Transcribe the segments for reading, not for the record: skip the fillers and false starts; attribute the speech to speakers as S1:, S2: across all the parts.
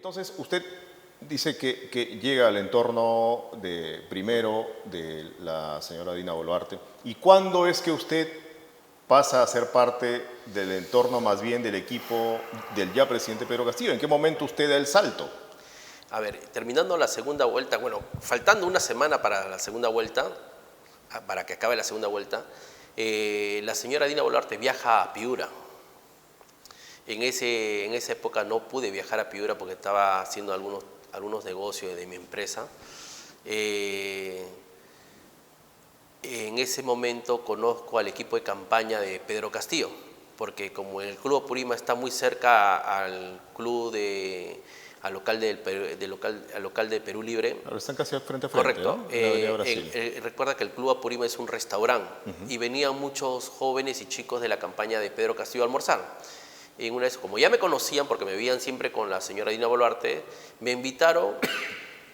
S1: Entonces, usted dice que llega al entorno primero de la señora Dina Boluarte. ¿Y cuándo es que usted pasa a ser parte del entorno, más bien del equipo del ya presidente Pedro Castillo? ¿En qué momento usted da el salto?
S2: A ver, terminando la segunda vuelta, bueno, faltando una semana para la segunda vuelta, para que acabe la segunda vuelta, la señora Dina Boluarte viaja a Piura. En esa época no pude viajar a Piura porque estaba haciendo algunos negocios de mi empresa. En ese momento conozco al equipo de campaña de Pedro Castillo, porque como el Club Apurímac está muy cerca al local de Perú Libre.
S1: Ahora están casi frente a frente,
S2: correcto,
S1: ¿no? En la Avenida Brasil.
S2: Recuerda que el Club Apurímac es un restaurante y venían muchos jóvenes y chicos de la campaña de Pedro Castillo a almorzar. En una vez, como ya me conocían porque me veían siempre con la señora Dina Boluarte, me invitaron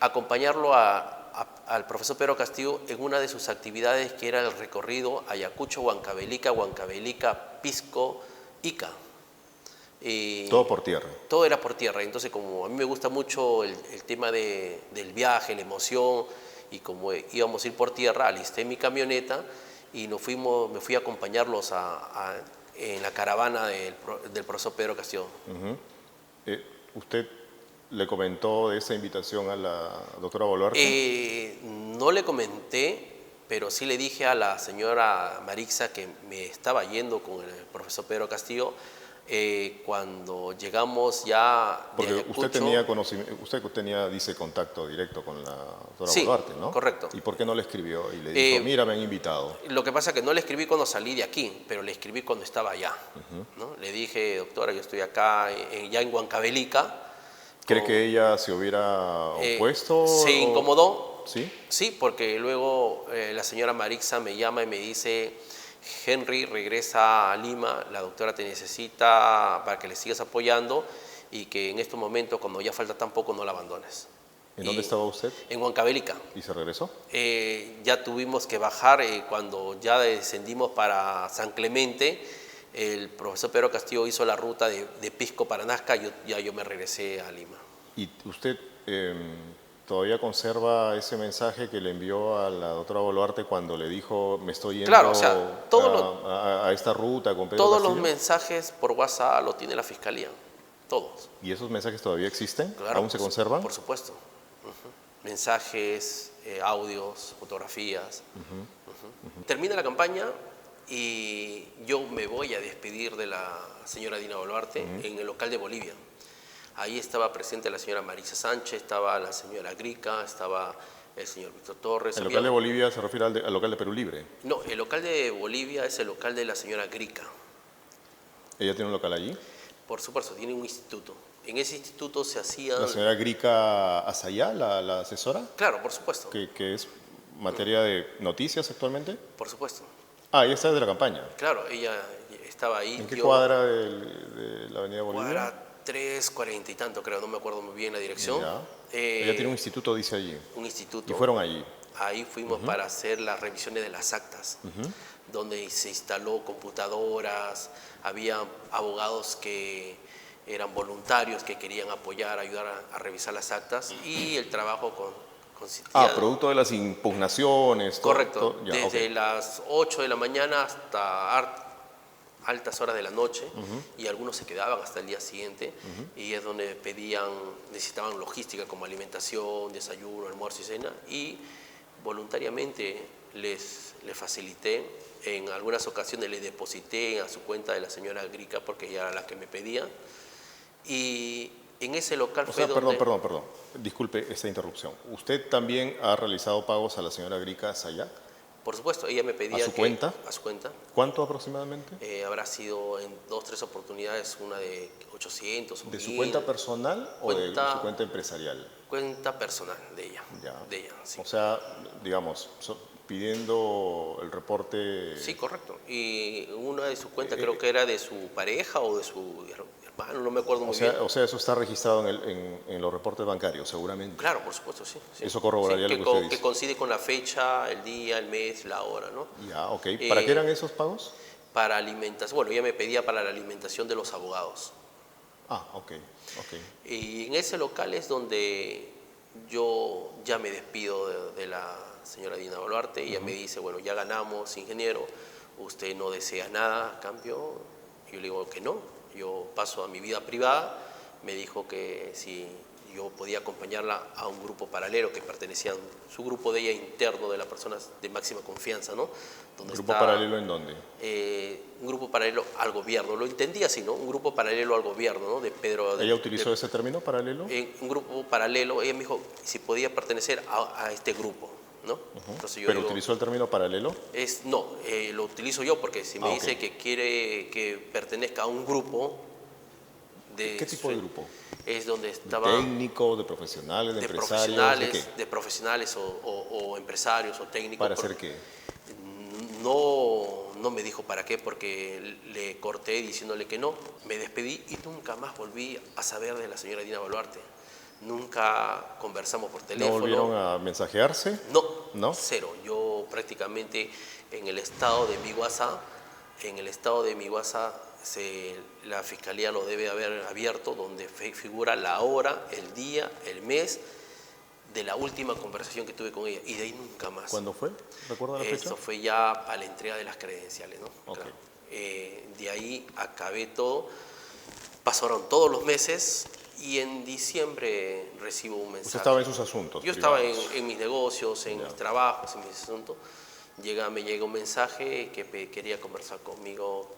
S2: a acompañarlo al profesor Pedro Castillo en una de sus actividades, que era el recorrido Ayacucho, Huancavelica, Pisco, Ica.
S1: Todo por tierra.
S2: Todo era por tierra. Entonces, como a mí me gusta mucho el tema del viaje, la emoción, y como íbamos a ir por tierra, alisté mi camioneta y me fui a acompañarlos en la caravana del profesor Pedro Castillo.
S1: ¿Usted le comentó de esa invitación a la doctora Boluarte?
S2: No le comenté, pero sí le dije a la señora Marixa que me estaba yendo con el profesor Pedro Castillo. Cuando llegamos ya de
S1: Porque
S2: Ayacucho,
S1: usted tenía conocimiento, usted tenía, dice, contacto directo con la doctora Boluarte, ¿no?
S2: Correcto.
S1: ¿Y por qué no le escribió? Y le dijo, mira, me han invitado.
S2: Lo que pasa es que no le escribí cuando salí de aquí, pero le escribí cuando estaba allá, ¿no? Le dije, doctora, yo estoy acá, ya en Huancavelica.
S1: ¿Cree que ella se hubiera opuesto?
S2: Se incomodó.
S1: ¿Sí?
S2: Sí, porque luego la señora Marixa me llama y me dice, Henry, regresa a Lima, la doctora te necesita para que le sigas apoyando y que en estos momentos, cuando ya falta tan poco, no la abandones.
S1: ¿En dónde estaba usted?
S2: En Huancavelica.
S1: ¿Y se regresó?
S2: Ya tuvimos que bajar cuando ya descendimos para San Clemente. El profesor Pedro Castillo hizo la ruta de Pisco para Nazca, yo me regresé a Lima.
S1: ¿Y usted todavía conserva ese mensaje que le envió a la doctora Boluarte cuando le dijo, me estoy yendo a esta ruta con Pedro
S2: Todos
S1: Castillo?
S2: los mensajes por WhatsApp lo tiene la Fiscalía, todos.
S1: ¿Y esos mensajes todavía existen?
S2: Claro,
S1: ¿Aún se conservan?
S2: Por supuesto. Mensajes, audios, fotografías. Termina la campaña y yo me voy a despedir de la señora Dina Boluarte en el local de Bolivia. Ahí estaba presente la señora Marisa Sánchez, estaba la señora Grica, estaba el señor Víctor Torres.
S1: ¿El local de Bolivia se refiere al local de Perú Libre?
S2: No, el local de Bolivia es el local de la señora Grica.
S1: ¿Ella tiene un local allí?
S2: Por supuesto, tiene un instituto. En ese instituto se hacía...
S1: ¿La señora Grica Azayá, la asesora?
S2: Claro, por supuesto.
S1: ¿Que es materia de noticias actualmente?
S2: Por supuesto.
S1: Ah, ella está desde la campaña.
S2: Claro, ella estaba ahí.
S1: ¿En qué cuadra de la avenida Bolivia?
S2: Cuadra 340 y tanto, creo, no me acuerdo muy bien la dirección.
S1: Ella tiene un instituto, dice allí.
S2: Un instituto.
S1: ¿Y fueron allí?
S2: Ahí fuimos para hacer las revisiones de las actas, donde se instaló computadoras, había abogados que eran voluntarios que querían ayudar a revisar las actas y el trabajo consistía...
S1: producto de las impugnaciones.
S2: Correcto, desde las 8 de la mañana hasta altas horas de la noche, y algunos se quedaban hasta el día siguiente, y es donde necesitaban logística como alimentación, desayuno, almuerzo y cena, y voluntariamente les facilité. En algunas ocasiones le deposité a su cuenta de la señora Grica porque ella era la que me pedía, y en ese local
S1: Perdón. Disculpe esta interrupción. ¿Usted también ha realizado pagos a la señora Grica Azayá?
S2: Por supuesto, ella me pedía...
S1: ¿A su cuenta?
S2: A su cuenta.
S1: ¿Cuánto aproximadamente?
S2: Habrá sido en 2 o 3 oportunidades, una de 800 o
S1: ¿De
S2: 1000.
S1: su cuenta personal o de su cuenta empresarial?
S2: Cuenta personal de ella. De ella, sí.
S1: O sea, digamos, pidiendo el reporte...
S2: Sí, correcto. Y una de su cuenta creo que era de su pareja o de su hermano, no me acuerdo muy bien.
S1: O sea, eso está registrado en los reportes bancarios, seguramente.
S2: Claro, por supuesto, sí.
S1: Eso corroboraría lo que usted dice.
S2: Que coincide con la fecha, el día, el mes, la hora, ¿no?
S1: Ya, ok. ¿Para qué eran esos pagos?
S2: Para alimentación. Bueno, ella me pedía para la alimentación de los abogados.
S1: Ah, ok.
S2: Y en ese local es donde yo ya me despido de la señora Dina Boluarte. Ella me dice, bueno, ya ganamos, ingeniero, usted no desea nada a cambio. Yo le digo que no, yo paso a mi vida privada. Me dijo que si yo podía acompañarla a un grupo paralelo que pertenecía a su grupo de ella interno, de las personas de máxima confianza, ¿no? Donde
S1: ¿Grupo
S2: está,
S1: paralelo en dónde?
S2: un grupo paralelo al gobierno, lo entendí así, ¿no? Un grupo paralelo al gobierno, ¿no? De Pedro.
S1: ¿Ella utilizó ese término, paralelo?
S2: Un grupo paralelo, ella me dijo si podía pertenecer a este grupo, ¿no? Entonces yo
S1: ¿Pero
S2: digo,
S1: utilizó el término paralelo?
S2: no, lo utilizo yo porque si me dice
S1: ok.
S2: que quiere que pertenezca a un grupo de...
S1: ¿Qué tipo de grupo?
S2: Es donde
S1: ¿De
S2: estaba...
S1: técnicos, de profesionales, de empresarios?
S2: De profesionales o empresarios o técnicos.
S1: ¿Para hacer qué?
S2: No me dijo para qué, porque le corté diciéndole que no. Me despedí y nunca más volví a saber de la señora Dina Boluarte. Nunca conversamos por teléfono.
S1: ¿No volvieron a mensajearse?
S2: No, cero. Yo prácticamente en el estado de mi WhatsApp, la fiscalía lo debe haber abierto, donde figura la hora, el día, el mes de la última conversación que tuve con ella, y de ahí nunca más.
S1: ¿Cuándo fue? ¿Recuerda la fecha?
S2: Esto fue ya a la entrega de las credenciales, ¿no?
S1: Ok.
S2: Claro. De ahí acabé todo. Pasaron todos los meses y en diciembre recibo un mensaje.
S1: Usted estaba en sus asuntos
S2: Yo
S1: privados.
S2: estaba en mis negocios, en mis trabajos, en mis asuntos. Me llega un mensaje que quería conversar conmigo.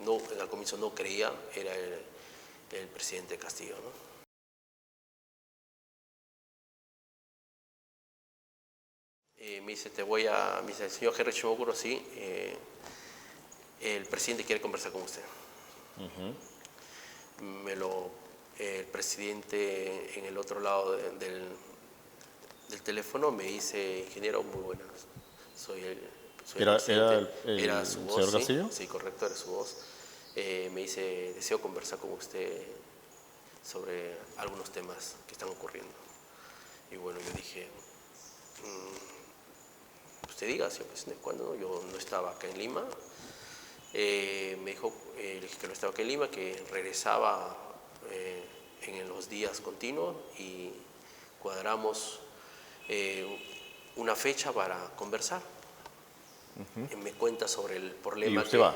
S2: No, al comienzo no creía, era el presidente Castillo, ¿no? Me dice, me dice, señor Henry Shimokuro, sí, el presidente quiere conversar con usted. El presidente en el otro lado del teléfono me dice, ingeniero, muy buenas, soy el presidente.
S1: ¿Era
S2: su
S1: el
S2: voz,
S1: señor Castillo?
S2: Sí, correcto, era su voz. Me dice, deseo conversar con usted sobre algunos temas que están ocurriendo. Y bueno, yo dije, usted diga, señor presidente, ¿cuándo? Yo no estaba acá en Lima. Me dijo, le dije que no estaba acá en Lima, que regresaba en los días continuos y cuadramos una fecha para conversar. Me cuenta sobre el problema.
S1: ¿Y usted va?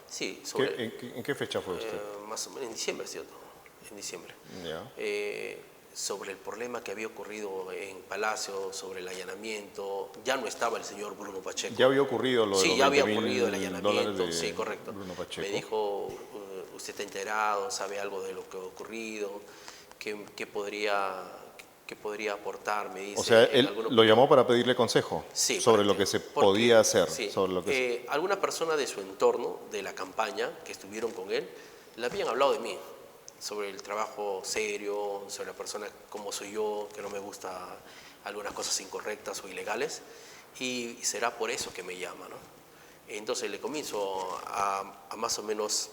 S2: Sí.
S1: ¿En qué fecha fue usted?
S2: Más o menos en diciembre, ¿cierto? En diciembre.
S1: Ya.
S2: Sobre el problema que había ocurrido en Palacio, sobre el allanamiento. Ya no estaba el señor Bruno Pacheco.
S1: ¿Ya había ocurrido lo de
S2: Sí,
S1: los
S2: ya había
S1: 20.000
S2: ocurrido el allanamiento,
S1: dólares de
S2: sí, correcto.
S1: Bruno Pacheco?
S2: Me dijo, usted está enterado, sabe algo de lo que ha ocurrido, qué podría aportar, me dice.
S1: O sea, él lo llamó para pedirle consejo
S2: Sí,
S1: sobre lo que se podía hacer.
S2: Sí,
S1: sobre lo que
S2: algunas personas de su entorno, de la campaña, que estuvieron con él, le habían hablado de mí, sobre el trabajo serio, sobre la persona como soy yo, que no me gusta algunas cosas incorrectas o ilegales, y será por eso que me llama, ¿no? Entonces le comienzo a más o menos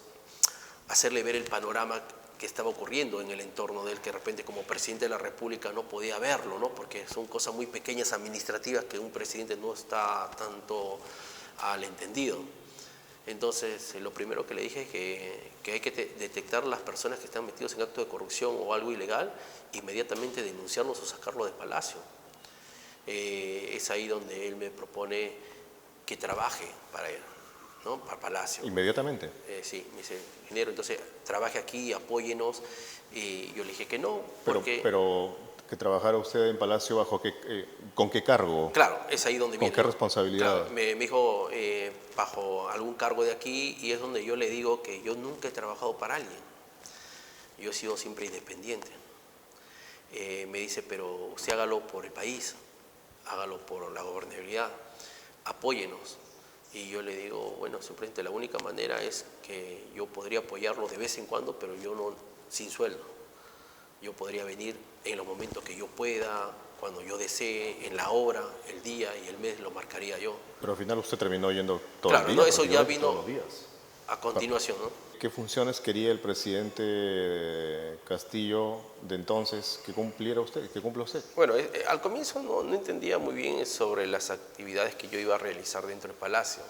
S2: hacerle ver el panorama que estaba ocurriendo en el entorno de él, que de repente como presidente de la República no podía verlo, ¿no? Porque son cosas muy pequeñas administrativas que un presidente no está tanto al entendido. Entonces, lo primero que le dije es que hay que detectar las personas que están metidas en actos de corrupción o algo ilegal, inmediatamente denunciarlos o sacarlo de Palacio. Es ahí donde él me propone que trabaje para él, ¿no? Para Palacio.
S1: ¿Inmediatamente?
S2: Sí, me dice, ingeniero, entonces trabaje aquí, apóyenos. Y yo le dije que no, porque...
S1: Pero que trabajara usted en Palacio ¿con qué cargo?
S2: Claro, es ahí donde viene.
S1: ¿Con qué responsabilidad?
S2: Claro, me dijo, bajo algún cargo de aquí, y es donde yo le digo que yo nunca he trabajado para alguien. Yo he sido siempre independiente. Me dice, pero usted hágalo por el país, hágalo por la gobernabilidad, apóyenos. Y yo le digo, bueno, simplemente la única manera es que yo podría apoyarlo de vez en cuando, pero yo no, sin sueldo. Yo podría venir en los momentos que yo pueda, cuando yo desee, en la hora, el día y el mes lo marcaría yo.
S1: Pero al final usted terminó yendo todo
S2: Claro,
S1: el día.
S2: no, eso ya vino
S1: todos los días.
S2: a continuación, ¿no?
S1: ¿Qué funciones quería el presidente Castillo de entonces que cumpliera usted, que cumpla usted?
S2: Bueno, al comienzo no entendía muy bien sobre las actividades que yo iba a realizar dentro del Palacio.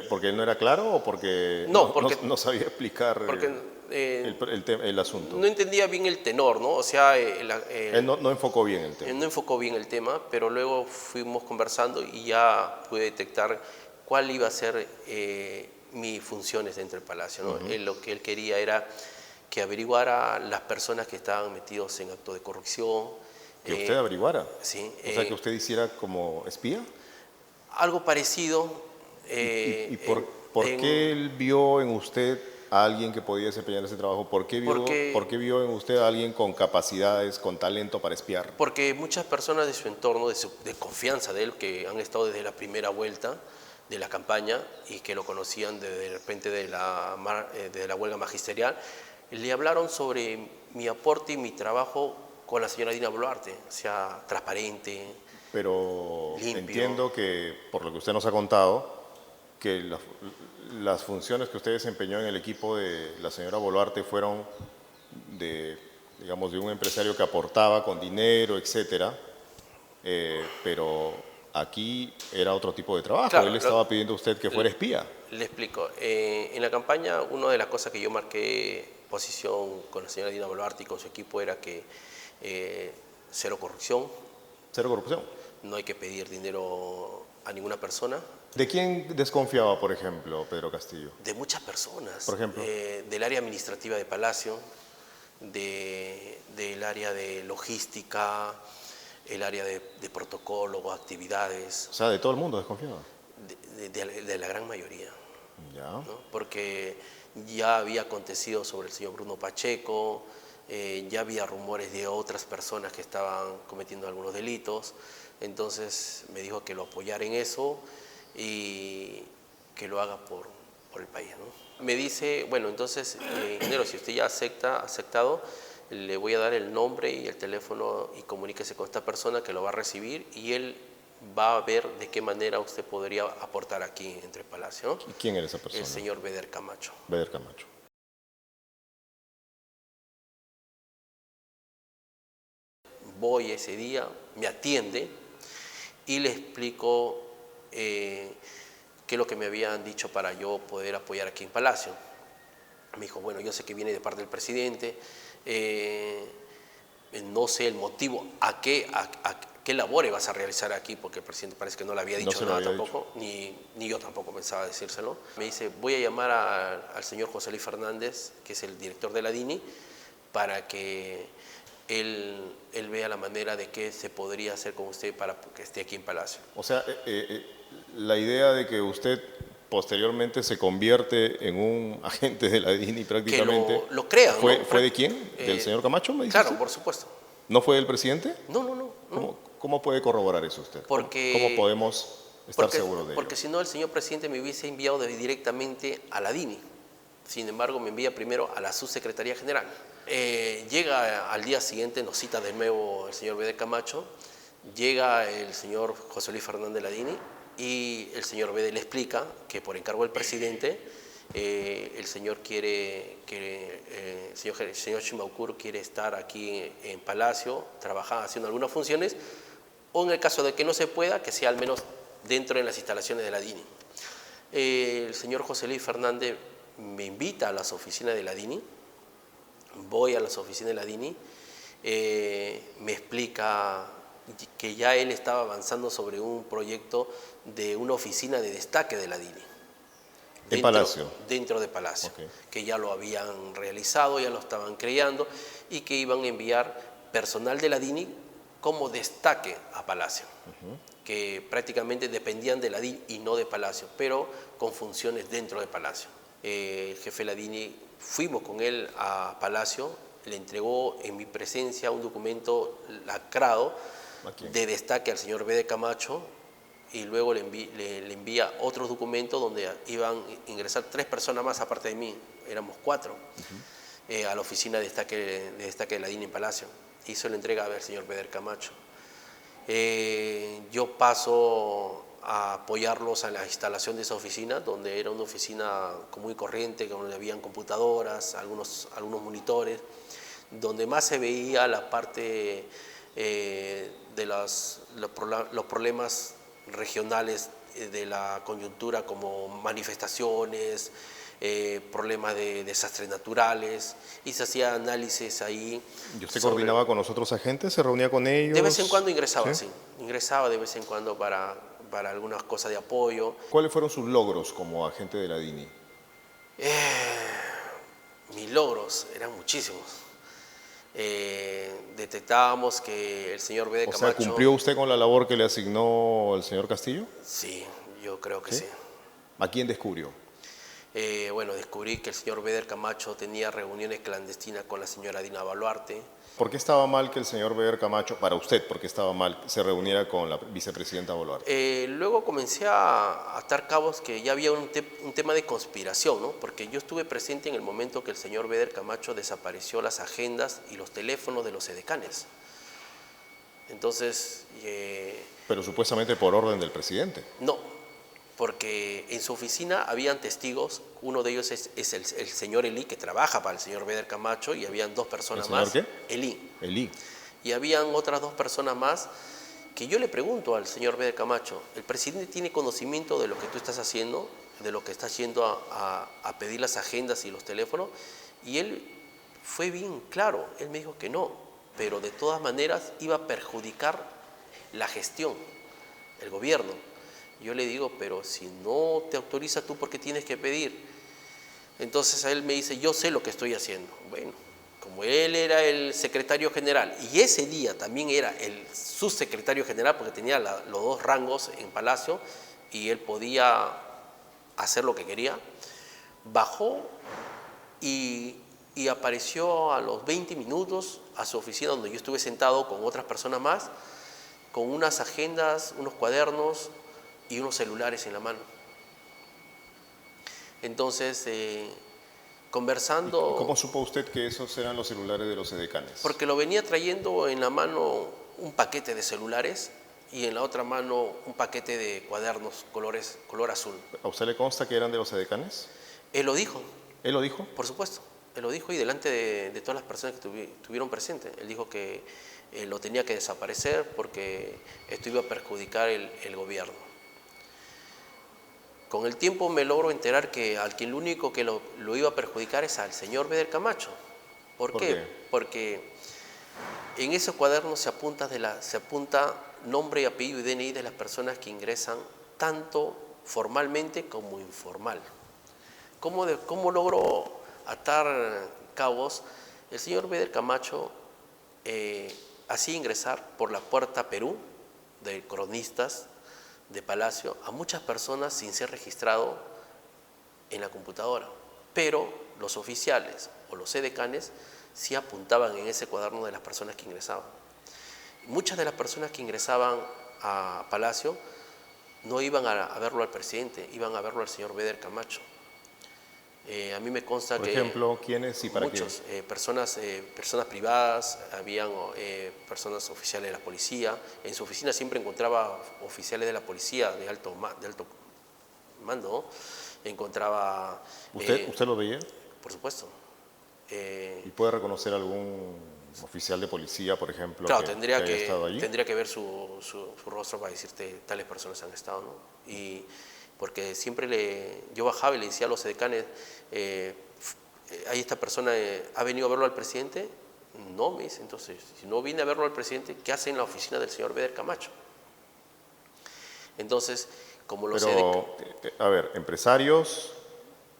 S1: ¿Porque él no era claro o porque
S2: No, porque
S1: no sabía explicar?
S2: Porque
S1: el asunto.
S2: no entendía bien el tenor, ¿no? O sea,
S1: Él no enfocó bien el tema.
S2: no enfocó bien el tema, pero luego fuimos conversando y ya pude detectar cuál iba a ser mis funciones dentro del Palacio, ¿no? Lo que él quería era que averiguara las personas que estaban metidos en actos de corrupción.
S1: Que usted averiguara.
S2: Sí.
S1: O sea, que usted hiciera como espía.
S2: Algo parecido.
S1: ¿Y por qué él vio en usted a alguien que podía desempeñar ese trabajo? ¿Por qué vio en usted a alguien con capacidades, con talento para espiar?
S2: Porque muchas personas de su entorno, de confianza de él, que han estado desde la primera vuelta de la campaña y que lo conocían de repente de la huelga magisterial, le hablaron sobre mi aporte y mi trabajo con la señora Dina Boluarte, o sea, transparente,
S1: Pero
S2: limpio.
S1: entiendo que, por lo que usted nos ha contado, que las funciones que usted desempeñó en el equipo de la señora Boluarte fueron digamos, de un empresario que aportaba con dinero, etcétera, pero aquí era otro tipo de trabajo.
S2: Claro,
S1: él estaba pidiendo a usted que fuera espía.
S2: Le explico. En la campaña, una de las cosas que yo marqué posición con la señora Dina Boluarte y con su equipo era que cero corrupción.
S1: Cero corrupción.
S2: No hay que pedir dinero a ninguna persona.
S1: ¿De quién desconfiaba, por ejemplo, Pedro Castillo?
S2: De muchas personas.
S1: Por ejemplo.
S2: Del área administrativa de Palacio, del área de logística, el área de protocolo, actividades.
S1: O sea, de todo el mundo desconfiaba.
S2: De la gran mayoría.
S1: Ya.
S2: ¿No? Porque ya había acontecido sobre el señor Bruno Pacheco, ya había rumores de otras personas que estaban cometiendo algunos delitos, entonces me dijo que lo apoyara en eso y que lo haga por el país, ¿no? Me dice, bueno, entonces, ingeniero, si usted ya ha aceptado, le voy a dar el nombre y el teléfono y comuníquese con esta persona que lo va a recibir y él va a ver de qué manera usted podría aportar aquí entre Palacio, ¿no?
S1: ¿Y quién era esa persona?
S2: El señor Beder Camacho.
S1: Beder Camacho.
S2: Voy ese día, me atiende y le explico qué es lo que me habían dicho para yo poder apoyar aquí en Palacio. Me dijo, bueno, yo sé que viene de parte del presidente, no sé el motivo, qué labores vas a realizar aquí, porque el presidente parece que no le había dicho nada tampoco, ni yo tampoco pensaba decírselo. Me dice, voy a llamar al señor José Luis Fernández, que es el director de la DINI, para que él vea la manera de qué se podría hacer con usted para que esté aquí en Palacio.
S1: O sea, la idea de que usted posteriormente se convierte en un agente de la DINI prácticamente.
S2: Que lo crean,
S1: ¿Fue,
S2: ¿no?
S1: ¿Fue de quién? ¿Del señor Camacho, me dice
S2: Claro,
S1: usted?
S2: por supuesto.
S1: ¿No fue del presidente?
S2: No.
S1: ¿Cómo puede corroborar eso usted?
S2: Porque,
S1: ¿Cómo podemos estar seguros de ello?
S2: Porque si no, el señor presidente me hubiese enviado directamente a la DINI. Sin embargo, me envía primero a la subsecretaría general. Llega al día siguiente, nos cita de nuevo el señor Beder Camacho, llega el señor José Luis Fernández de la DINI y el señor Beder le explica que por encargo del presidente el señor el señor Chimaucur quiere estar aquí en Palacio, trabajando, haciendo algunas funciones, o en el caso de que no se pueda, que sea al menos dentro de las instalaciones de la DINI. El señor José Luis Fernández me invita a las oficinas de la DINI, voy a las oficinas de la DINI, me explica que ya él estaba avanzando sobre un proyecto de una oficina de destaque de la DINI.
S1: ¿En Palacio?
S2: Dentro de Palacio,
S1: okay.
S2: Que ya lo habían realizado, ya lo estaban creando y que iban a enviar personal de la DINI como destaque a Palacio, que prácticamente dependían de la DINI y no de Palacio, pero con funciones dentro de Palacio. El jefe de la DINI, fuimos con él a Palacio, le entregó en mi presencia un documento lacrado de destaque al señor Beder Camacho y luego le envía otros documentos donde iban a ingresar 3 personas más aparte de mí, éramos 4, a la oficina de destaque de la DINI en Palacio. Y se lo entrega al señor Beder Camacho. Yo paso a apoyarlos a la instalación de esa oficina, donde era una oficina común y corriente, donde habían computadoras, algunos monitores, donde más se veía la parte de los problemas regionales de la coyuntura, como manifestaciones, problemas de desastres naturales, y se hacía análisis ahí.
S1: ¿Y usted coordinaba con los otros agentes? ¿Se reunía con ellos?
S2: De vez en cuando ingresaba,
S1: ¿Sí?
S2: sí. Ingresaba de vez en cuando para algunas cosas de apoyo.
S1: ¿Cuáles fueron sus logros como agente de la DINI?
S2: Mis logros eran muchísimos. Detectábamos que el señor B. de
S1: O
S2: Camacho...
S1: sea, ¿cumplió usted con la labor que le asignó el señor Castillo?
S2: Sí, yo creo que
S1: ¿Sí?
S2: sí.
S1: ¿A quién descubrió?
S2: Bueno, descubrí que el señor Beder Camacho tenía reuniones clandestinas con la señora Dina Boluarte.
S1: ¿Por qué estaba mal que el señor Beder Camacho, para usted, por qué estaba mal, se reuniera con la vicepresidenta Boluarte?
S2: Luego comencé a atar cabos que ya había un tema de conspiración, ¿no? Porque yo estuve presente en el momento que el señor Beder Camacho desapareció las agendas y los teléfonos de los edecanes. Entonces...
S1: Pero supuestamente por orden del presidente.
S2: No, porque en su oficina habían testigos, uno de ellos es el señor Elí, que trabaja para el señor Beder Camacho, y habían dos personas más.
S1: ¿El señor qué?
S2: Elí.
S1: Elí.
S2: Y habían otras dos personas más que yo le pregunto al señor Beder Camacho, ¿el presidente tiene conocimiento de lo que tú estás haciendo, de lo que estás yendo a pedir las agendas y los teléfonos? Y él fue bien claro, él me dijo que no, pero de todas maneras iba a perjudicar la gestión, el gobierno. Yo le digo, pero si no te autoriza tú, ¿por qué tienes que pedir? Entonces a él me dice, yo sé lo que estoy haciendo. Bueno, como él era el secretario general y ese día también era el subsecretario general, porque tenía los dos rangos en Palacio y él podía hacer lo que quería, bajó y apareció a los 20 minutos a su oficina, donde yo estuve sentado con otras personas más, con unas agendas, unos cuadernos y unos celulares en la mano. Entonces, conversando...
S1: ¿Y cómo supo usted que esos eran los celulares de los edecanes?
S2: Porque lo venía trayendo en la mano un paquete de celulares y en la otra mano un paquete de cuadernos color azul.
S1: ¿A usted le consta que eran de los edecanes?
S2: Él lo dijo.
S1: ¿Él lo dijo?
S2: Por supuesto. Él lo dijo y delante de todas las personas que estuvieron presentes. Él dijo que lo tenía que desaparecer porque esto iba a perjudicar el gobierno. Con el tiempo me logro enterar que al quien lo único que lo iba a perjudicar es al señor Beder Camacho. ¿Por qué? Porque en esos cuadernos se apunta nombre y apellido y DNI de las personas que ingresan tanto formalmente como informal. ¿Cómo logro atar cabos? El señor Beder Camacho hacía ingresar por la puerta Perú de cronistas de Palacio a muchas personas sin ser registrado en la computadora, pero los oficiales o los edecanes sí apuntaban en ese cuaderno de las personas que ingresaban. Muchas de las personas que ingresaban a Palacio no iban a verlo al presidente, iban a verlo al señor Beder Camacho. A mí me consta
S1: Por
S2: que...
S1: ejemplo, ¿quiénes y para
S2: muchos,
S1: qué?
S2: Personas privadas, habían personas oficiales de la policía. En su oficina siempre encontraba oficiales de la policía de alto mando, ¿no? Encontraba...
S1: ¿Usted lo veía?
S2: Por supuesto.
S1: ¿Y puede reconocer algún oficial de policía, por ejemplo,
S2: claro,
S1: que
S2: tendría
S1: haya estado allí?
S2: Tendría que ver su rostro para decirte tales personas han estado, ¿no? Y porque siempre yo bajaba y le decía a los edecanes, ¿hay esta persona, ha venido a verlo al presidente? No, me dice, entonces, si no viene a verlo al presidente, ¿qué hace en la oficina del señor Beder Camacho? Entonces, como los
S1: a ver, empresarios,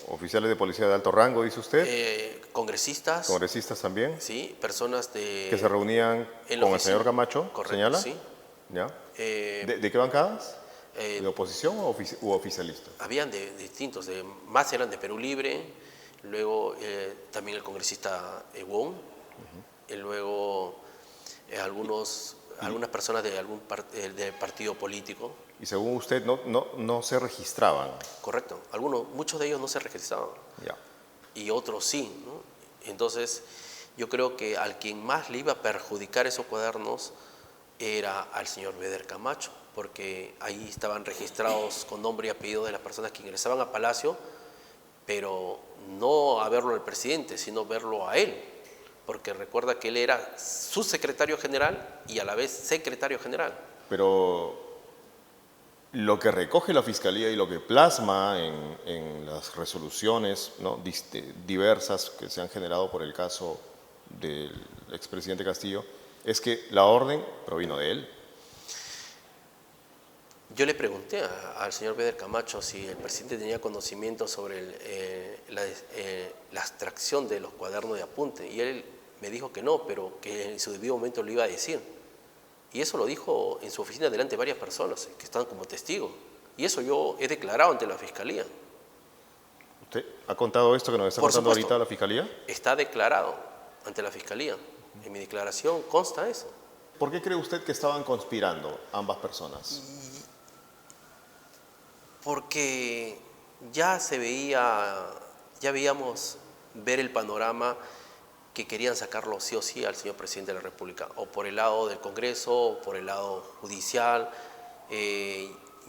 S1: oficiales de policía de alto rango, dice usted.
S2: Congresistas.
S1: Congresistas también.
S2: Sí, personas
S1: que se reunían con el señor Camacho,
S2: correcto,
S1: señala.
S2: Sí.
S1: ¿Ya? ¿De qué bancadas? ¿De oposición u oficialistas?
S2: Habían de distintos, más eran de Perú Libre, luego también el congresista Wong, y luego algunas personas de algún del partido político.
S1: Y según usted no se registraban.
S2: Correcto, muchos de ellos no se registraban.
S1: Ya.
S2: Y otros sí, ¿no? Entonces yo creo que al quien más le iba a perjudicar esos cuadernos era al señor Beder Camacho, porque ahí estaban registrados con nombre y apellido de las personas que ingresaban a Palacio, pero no a verlo al presidente, sino verlo a él, porque recuerda que él era su secretario general y a la vez secretario general.
S1: Pero Lo que recoge la Fiscalía y lo que plasma en las resoluciones, ¿no?, diversas que se han generado por el caso del expresidente Castillo es que la orden provino de él.
S2: Yo le pregunté al señor Beder Camacho si el presidente tenía conocimiento sobre la extracción de los cuadernos de apunte, y él me dijo que no, pero que en su debido momento lo iba a decir. Y eso lo dijo en su oficina delante de varias personas que están como testigos. Y eso yo he declarado ante la Fiscalía.
S1: ¿Usted ha contado esto que nos está
S2: Por
S1: contando
S2: supuesto.
S1: ahorita la Fiscalía?
S2: Está declarado ante la Fiscalía. En mi declaración consta eso.
S1: ¿Por qué cree usted que estaban conspirando ambas personas?
S2: Porque ya se veía, ya veíamos ver el panorama que querían sacarlo sí o sí al señor presidente de la República, o por el lado del Congreso, o por el lado judicial.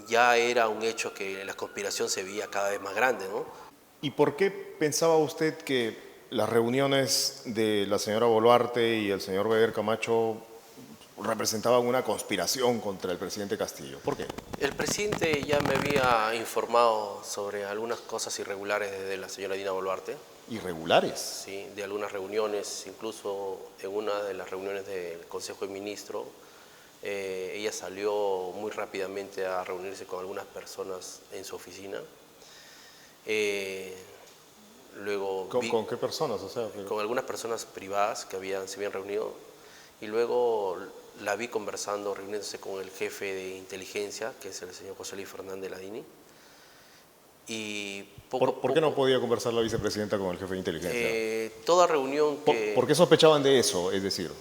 S2: Ya era un hecho que la conspiración se veía cada vez más grande, ¿no?
S1: ¿Y por qué pensaba usted que las reuniones de la señora Boluarte y el señor Beder Camacho representaban una conspiración contra el presidente Castillo? ¿Por qué?
S2: El presidente ya me había informado sobre algunas cosas irregulares de la señora Dina Boluarte.
S1: ¿Irregulares?
S2: Sí, de algunas reuniones, incluso en una de las reuniones del Consejo de Ministros, ella salió muy rápidamente a reunirse con algunas personas en su oficina. Luego
S1: ¿Con qué personas? O sea,
S2: con algunas personas privadas que se habían reunido, y luego la vi conversando, reuniéndose con el jefe de inteligencia, que es el señor José Luis Fernández Ladini. Y
S1: ¿Por qué no podía conversar la vicepresidenta con el jefe de inteligencia?
S2: Toda reunión que...
S1: ¿Por qué sospechaban de eso? Es decir,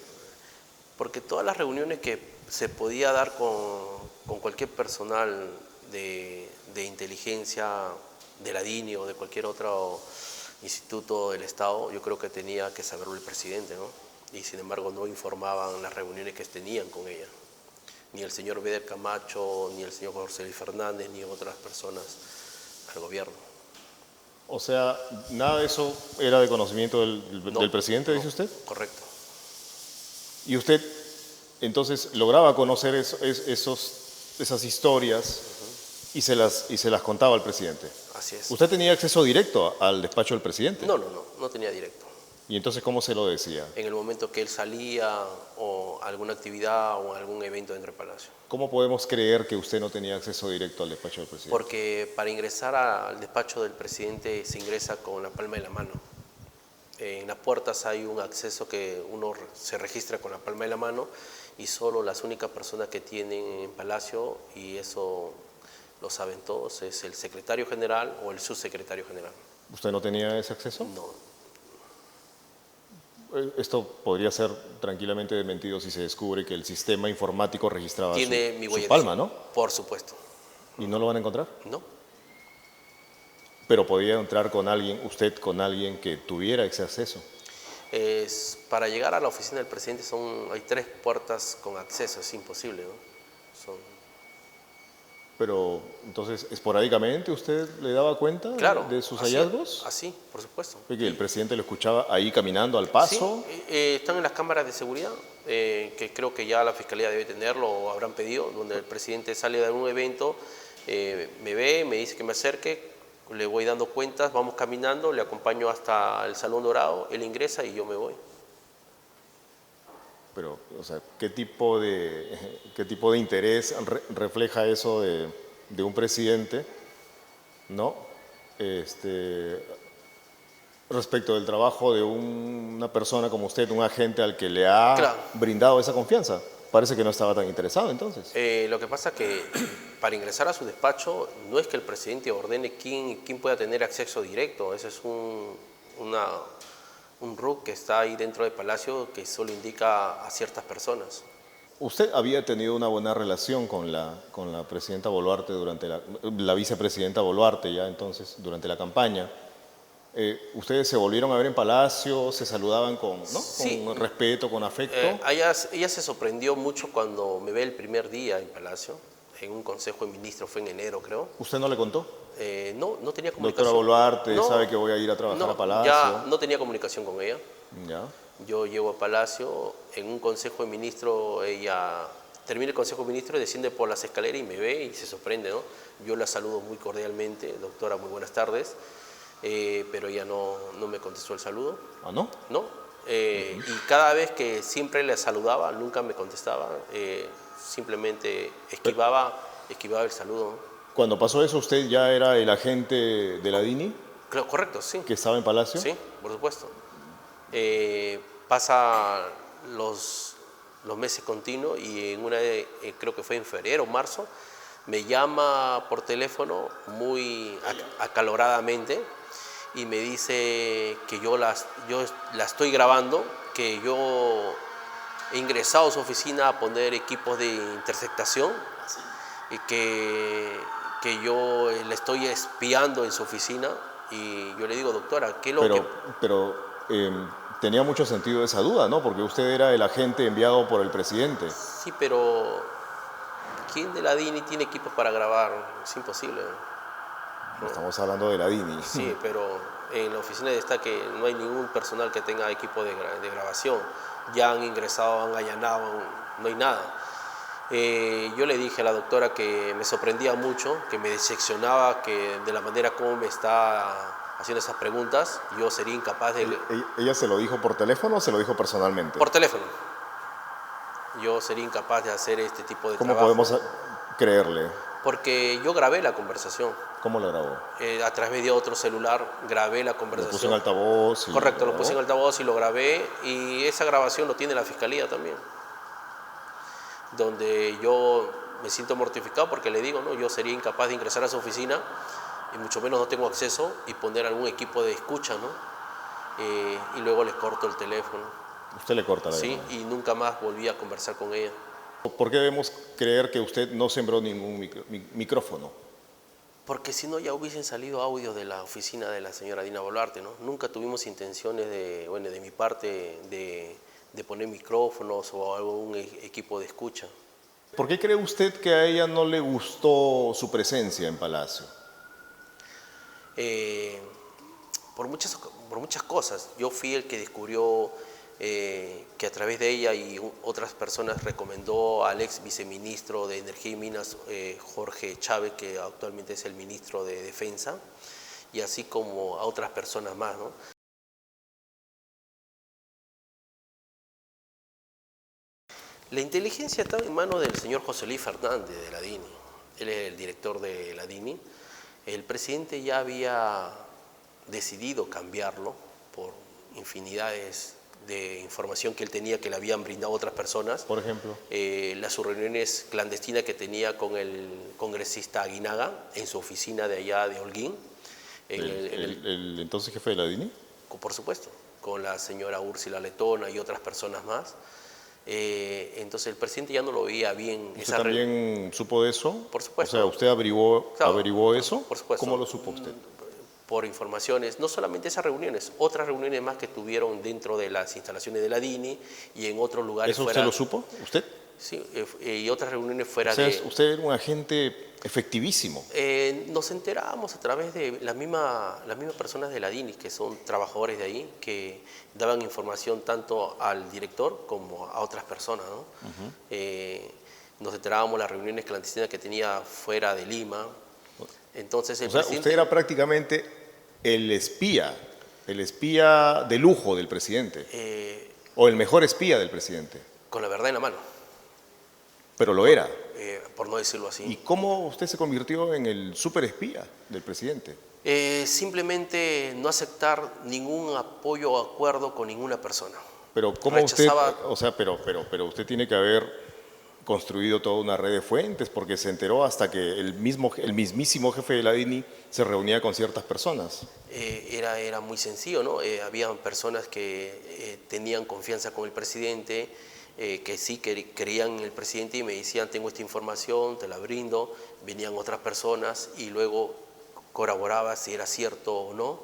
S2: Porque todas las reuniones que se podía dar con cualquier personal de inteligencia, de la DINI o de cualquier otro instituto del Estado, yo creo que tenía que saberlo el presidente, ¿no? Y sin embargo no informaban las reuniones que tenían con ella. Ni el señor Beder Camacho, ni el señor José Luis Fernández, ni otras personas al gobierno.
S1: o sea, nada de eso era de conocimiento del presidente, dice usted.
S2: Correcto.
S1: ¿Y usted entonces lograba conocer esas historias y se las contaba al presidente?
S2: Así es.
S1: ¿Usted tenía acceso directo al despacho del presidente?
S2: No tenía directo.
S1: ¿Y entonces cómo se lo decía?
S2: En el momento que él salía o a alguna actividad o a algún evento dentro del Palacio.
S1: ¿Cómo podemos creer que usted no tenía acceso directo al despacho del presidente?
S2: Porque para ingresar al despacho del presidente se ingresa con la palma de la mano. En las puertas hay un acceso que uno se registra con la palma de la mano, y solo las únicas personas que tienen en Palacio, y eso lo saben todos, es el secretario general o el subsecretario general.
S1: ¿Usted no tenía ese acceso?
S2: No.
S1: Esto podría ser tranquilamente desmentido si se descubre que el sistema informático registraba
S2: Tiene mi
S1: su
S2: huella
S1: palma, ¿no?
S2: Por supuesto.
S1: ¿Y no lo van a encontrar?
S2: No.
S1: Pero podía entrar con alguien, usted con alguien que tuviera ese acceso.
S2: Para llegar a la oficina del presidente hay 3 puertas con acceso, es imposible, ¿no?
S1: Pero entonces, esporádicamente usted le daba cuenta de sus hallazgos.
S2: Así, por supuesto.
S1: ¿Que el presidente lo escuchaba ahí caminando al paso?
S2: Sí, están en las cámaras de seguridad, que creo que ya la Fiscalía debe tenerlo o habrán pedido, donde el presidente sale de algún evento, me ve, me dice que me acerque, le voy dando cuentas, vamos caminando, le acompaño hasta el Salón Dorado, él ingresa y yo me voy.
S1: Pero, o sea, ¿qué tipo de interés refleja eso de un presidente, ¿no? Respecto del trabajo de una persona como usted, un agente al que le ha brindado esa confianza? Parece que no estaba tan interesado entonces.
S2: Lo que pasa es que para ingresar a su despacho no es que el presidente ordene quién pueda tener acceso directo, ese es un RUC que está ahí dentro del Palacio que solo indica a ciertas personas.
S1: ¿Usted había tenido una buena relación con la presidenta Boluarte durante la vicepresidenta Boluarte ya entonces, durante la campaña? ¿Ustedes se volvieron a ver en Palacio, se saludaban con respeto, con afecto?
S2: Ella se sorprendió mucho cuando me ve el primer día en Palacio, en un consejo de ministros, fue en enero creo.
S1: ¿Usted no le contó?
S2: No tenía comunicación.
S1: Doctora Boluarte, sabe que voy a ir a trabajar a Palacio.
S2: Ya no tenía comunicación con ella.
S1: Ya.
S2: Yo llego a Palacio, en un consejo de ministros ella termina el Consejo de Ministros, desciende por las escaleras y me ve y se sorprende, ¿no? Yo la saludo muy cordialmente, doctora, muy buenas tardes, pero ella no me contestó el saludo.
S1: ¿Ah, no?
S2: ¿No? Y cada vez que siempre le saludaba, nunca me contestaba, simplemente esquivaba el saludo, ¿no?
S1: Cuando pasó eso, ¿usted ya era el agente de la DINI
S2: Claro, correcto, sí.
S1: que estaba en Palacio?
S2: Sí, por supuesto. Pasa los meses continuos y en creo que fue en febrero o marzo, me llama por teléfono muy acaloradamente y me dice que yo la estoy grabando, que yo he ingresado a su oficina a poner equipos de interceptación y que yo la estoy espiando en su oficina. Y yo le digo, doctora, ¿qué es lo que...?
S1: Pero tenía mucho sentido esa duda, ¿no? Porque usted era el agente enviado por el presidente.
S2: Sí, pero ¿quién de la DINI tiene equipos para grabar? Es imposible.
S1: No. Estamos hablando de la DINI.
S2: Sí, pero en la oficina está que no hay ningún personal que tenga equipo de grabación. Ya han ingresado, han allanado, no hay nada. Yo le dije a la doctora que me sorprendía mucho, que me decepcionaba, que de la manera como me está haciendo esas preguntas, yo sería incapaz de...
S1: ¿Ella se lo dijo por teléfono o se lo dijo personalmente?
S2: Por teléfono. Yo sería incapaz de hacer este tipo de trabajo.
S1: ¿Cómo podemos creerle?
S2: Porque yo grabé la conversación.
S1: ¿Cómo la grabó?
S2: A través de otro celular grabé la conversación.
S1: ¿Lo puso en altavoz?
S2: Correcto, lo puse en altavoz y lo grabé, y esa grabación lo tiene la Fiscalía también, donde yo me siento mortificado porque le digo, no, yo sería incapaz de ingresar a su oficina y mucho menos no tengo acceso y poner algún equipo de escucha, ¿no? Y luego le corto el teléfono.
S1: ¿Usted le corta la llamada?
S2: Sí, y nunca más volví a conversar con ella.
S1: ¿Por qué debemos creer que usted no sembró ningún micrófono?
S2: Porque si no ya hubiesen salido audios de la oficina de la señora Dina Boluarte, ¿no? Nunca tuvimos intenciones de mi parte, de poner micrófonos o algún equipo de escucha.
S1: ¿Por qué cree usted que a ella no le gustó su presencia en Palacio?
S2: Por muchas cosas. Yo fui el que descubrió que a través de ella y otras personas recomendó al ex viceministro de Energía y Minas, Jorge Chávez, que actualmente es el ministro de Defensa, y así como a otras personas más, ¿no? La inteligencia está en manos del señor José Luis Fernández de la DINI. Él es el director de la DINI. El presidente ya había decidido cambiarlo por infinidades de información que él tenía, que le habían brindado otras personas.
S1: Por ejemplo,
S2: las reuniones clandestinas que tenía con el congresista Aguinaga en su oficina de allá de Holguín.
S1: ¿El entonces jefe de la DINI?
S2: Por supuesto, con la señora Úrsula Letona y otras personas más. Entonces el presidente ya no lo veía bien.
S1: ¿Usted también supo de eso?
S2: Por supuesto.
S1: O sea, ¿usted averiguó eso?
S2: Por supuesto.
S1: ¿Cómo lo supo usted?
S2: Por informaciones, no solamente esas reuniones, otras reuniones más que tuvieron dentro de las instalaciones de la DINI y en otros lugares.
S1: ¿Eso usted lo supo? ¿Usted?
S2: Sí, y otras reuniones fuera
S1: Usted era un agente efectivísimo.
S2: Nos enterábamos a través de las mismas personas de la DINI, que son trabajadores de ahí, que daban información tanto al director como a otras personas, ¿no? Nos enterábamos de las reuniones clandestinas que tenía fuera de Lima. Entonces el presidente...
S1: usted era prácticamente el espía de lujo del presidente, o el mejor espía del presidente.
S2: Con la verdad en la mano.
S1: Pero lo era.
S2: Por no decirlo así.
S1: ¿Y cómo usted se convirtió en el superespía del presidente?
S2: Simplemente no aceptar ningún apoyo o acuerdo con ninguna persona.
S1: Pero ¿cómo
S2: Rechazaba...
S1: usted, o sea, pero usted tiene que haber construido toda una red de fuentes, porque se enteró hasta que el mismísimo jefe de la DINI se reunía con ciertas personas?
S2: Era muy sencillo, ¿no? Habían personas que tenían confianza con el presidente, que sí creían en el presidente y me decían, tengo esta información, te la brindo. Venían otras personas y luego corroboraba si era cierto o no.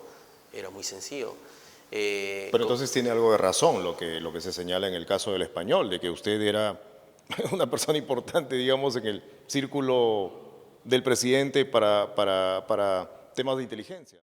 S2: Era muy sencillo.
S1: Pero entonces tiene algo de razón lo que se señala en el caso del Español, de que usted era una persona importante, digamos, en el círculo del presidente para temas de inteligencia.